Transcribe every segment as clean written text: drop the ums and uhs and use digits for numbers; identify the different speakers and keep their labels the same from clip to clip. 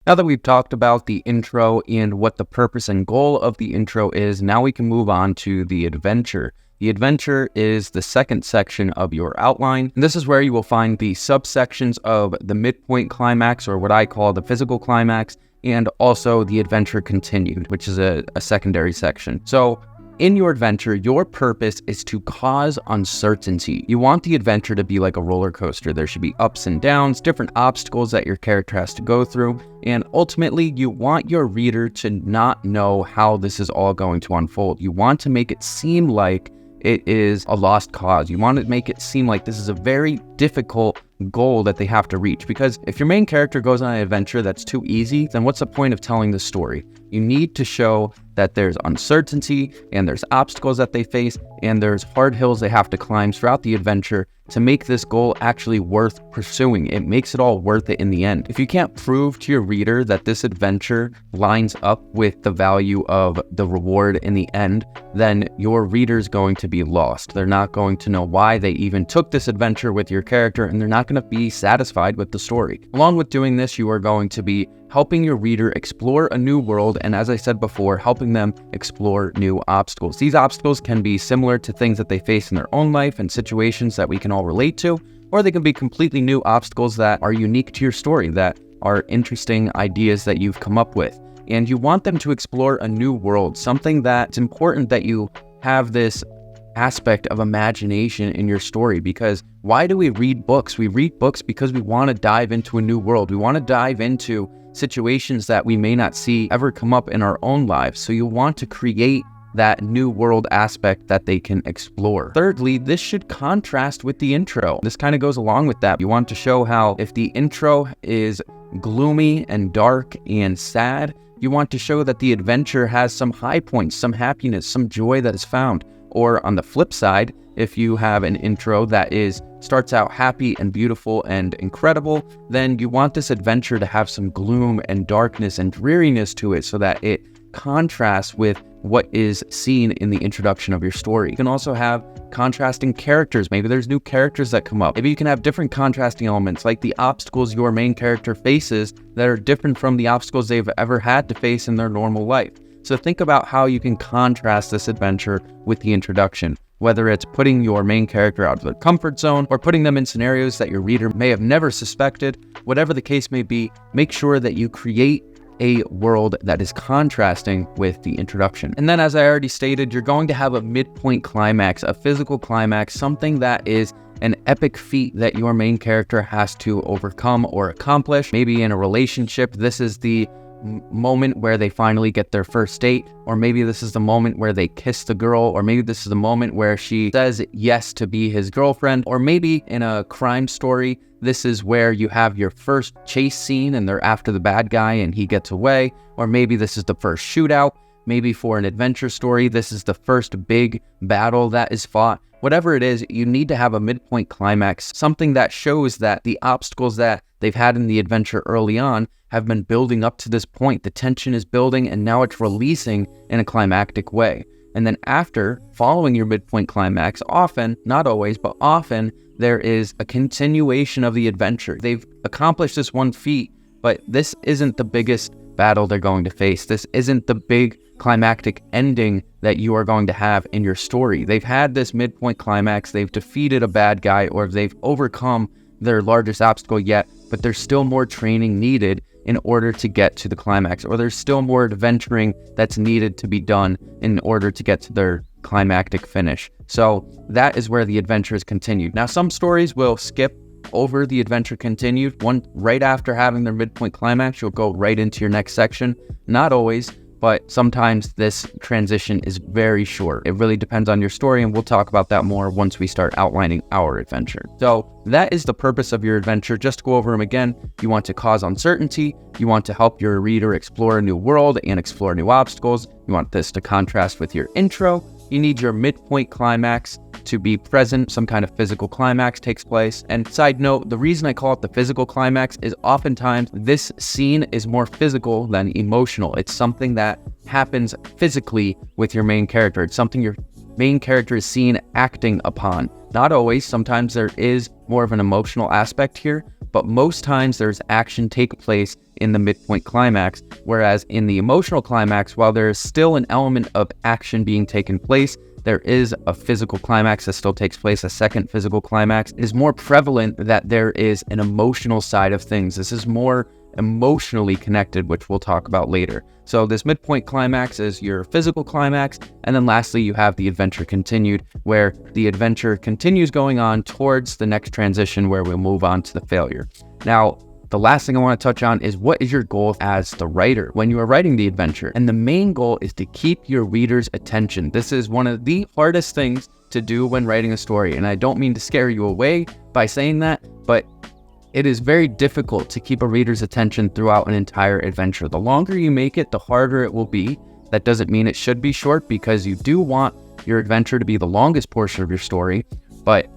Speaker 1: Now that we've talked about the intro and what the purpose and goal of the intro is, now we can move on to the adventure. The adventure is the second section of your outline. And this is where you will find the subsections of the midpoint climax, or what I call the physical climax, and also the adventure continued, which is a secondary section. So in your adventure, your purpose is to cause uncertainty. You want the adventure to be like a roller coaster. There should be ups and downs, different obstacles that your character has to go through, and ultimately you want your reader to not know how this is all going to unfold. You want to make it seem like it is a lost cause. You want to make it seem like this is a very difficult goal that they have to reach, because if your main character goes on an adventure that's too easy, then what's the point of telling the story? You need to show that there's uncertainty and there's obstacles that they face and there's hard hills they have to climb throughout the adventure to make this goal actually worth pursuing. It makes it all worth it in the end. If you can't prove to your reader that this adventure lines up with the value of the reward in the end, then your reader's going to be lost. They're not going to know why they even took this adventure with your character, and they're not going to be satisfied with the story. Along with doing this, you are going to be helping your reader explore a new world, and as I said before, helping them explore new obstacles. These obstacles can be similar to things that they face in their own life and situations that we can all relate to, or they can be completely new obstacles that are unique to your story, that are interesting ideas that you've come up with. And you want them to explore a new world, something that's important that you have this aspect of imagination in your story. Because why do we read books? We read books because we want to dive into a new world. We want to dive into situations that we may not see ever come up in our own lives. So you want to create that new world aspect that they can explore. Thirdly, this should contrast with the intro. This kind of goes along with that. You want to show how if the intro is gloomy and dark and sad, you want to show that the adventure has some high points, some happiness, some joy that is found. Or on the flip side, if you have an intro that starts out happy and beautiful and incredible, then you want this adventure to have some gloom and darkness and dreariness to it so that it contrasts with what is seen in the introduction of your story. You can also have contrasting characters. Maybe there's new characters that come up. Maybe you can have different contrasting elements, like the obstacles your main character faces that are different from the obstacles they've ever had to face in their normal life. So think about how you can contrast this adventure with the introduction, whether it's putting your main character out of their comfort zone or putting them in scenarios that your reader may have never suspected. Whatever the case may be, make sure that you create a world that is contrasting with the introduction. And then, as I already stated, you're going to have a midpoint climax, a physical climax, something that is an epic feat that your main character has to overcome or accomplish. Maybe in a relationship, this is the moment where they finally get their first date, or maybe this is the moment where they kiss the girl, or maybe this is the moment where she says yes to be his girlfriend, or maybe in a crime story, this is where you have your first chase scene and they're after the bad guy and he gets away, or maybe this is the first shootout. Maybe for an adventure story, this is the first big battle that is fought. Whatever it is, you need to have a midpoint climax, something that shows that the obstacles that they've had in the adventure early on have been building up to this point. The tension is building and now it's releasing in a climactic way. And then after, following your midpoint climax, often, not always, but often, there is a continuation of the adventure. They've accomplished this one feat, but this isn't the biggest battle they're going to face. This isn't the big climactic ending that you are going to have in your story. They've had this midpoint climax, they've defeated a bad guy, or they've overcome their largest obstacle yet, but there's still more training needed in order to get to the climax, or there's still more adventuring that's needed to be done in order to get to their climactic finish. So that is where the adventure is continued. Now, some stories will skip over the adventure continued. One right after having their midpoint climax, you'll go right into your next section. Not always, but sometimes this transition is very short. It really depends on your story, and we'll talk about that more once we start outlining our adventure. So that is the purpose of your adventure. Just to go over them again, you want to cause uncertainty, you want to help your reader explore a new world and explore new obstacles, you want this to contrast with your intro, you need your midpoint climax to be present, some kind of physical climax takes place. And side note, the reason I call it the physical climax is oftentimes this scene is more physical than emotional. It's something that happens physically with your main character. It's something your main character is seen acting upon. Not always, sometimes there is more of an emotional aspect here, but most times there's action take place in the midpoint climax, whereas in the emotional climax, while there is still an element of action being taken place, there is a physical climax that still takes place. A second physical climax is more prevalent that there is an emotional side of things. This is more emotionally connected, which we'll talk about later. So this midpoint climax is your physical climax, and then lastly you have the adventure continued, where the adventure continues going on towards the next transition where we'll move on to the failure. Now, the last thing I want to touch on is, what is your goal as the writer when you are writing the adventure? And the main goal is to keep your reader's attention. This is one of the hardest things to do when writing a story, and I don't mean to scare you away by saying that, but it is very difficult to keep a reader's attention throughout an entire adventure. The longer you make it, the harder it will be. That doesn't mean it should be short, because you do want your adventure to be the longest portion of your story, but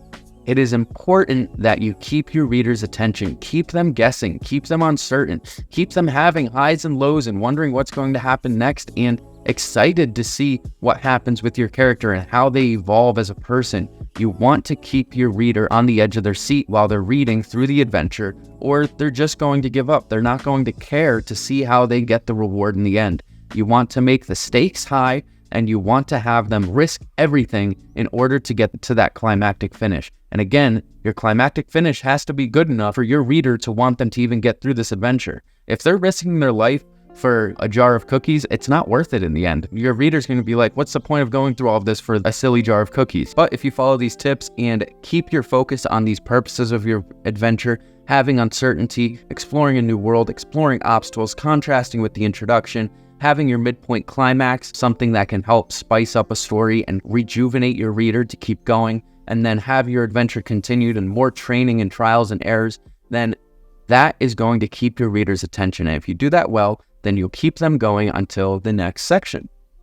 Speaker 1: it is important that you keep your reader's attention, keep them guessing, keep them uncertain, keep them having highs and lows and wondering what's going to happen next, and excited to see what happens with your character and how they evolve as a person. You want to keep your reader on the edge of their seat while they're reading through the adventure, or they're just going to give up. They're not going to care to see how they get the reward in the end. You want to make the stakes high, and you want to have them risk everything in order to get to that climactic finish. And again, your climactic finish has to be good enough for your reader to want them to even get through this adventure. If they're risking their life for a jar of cookies, it's not worth it in the end. Your reader's going to be like, what's the point of going through all of this for a silly jar of cookies? But if you follow these tips and keep your focus on these purposes of your adventure, having uncertainty, exploring a new world, exploring obstacles, contrasting with the introduction, having your midpoint climax, something that can help spice up a story and rejuvenate your reader to keep going, and then have your adventure continued and more training and trials and errors, then that is going to keep your reader's attention. And if you do that well, then you'll keep them going until the next section.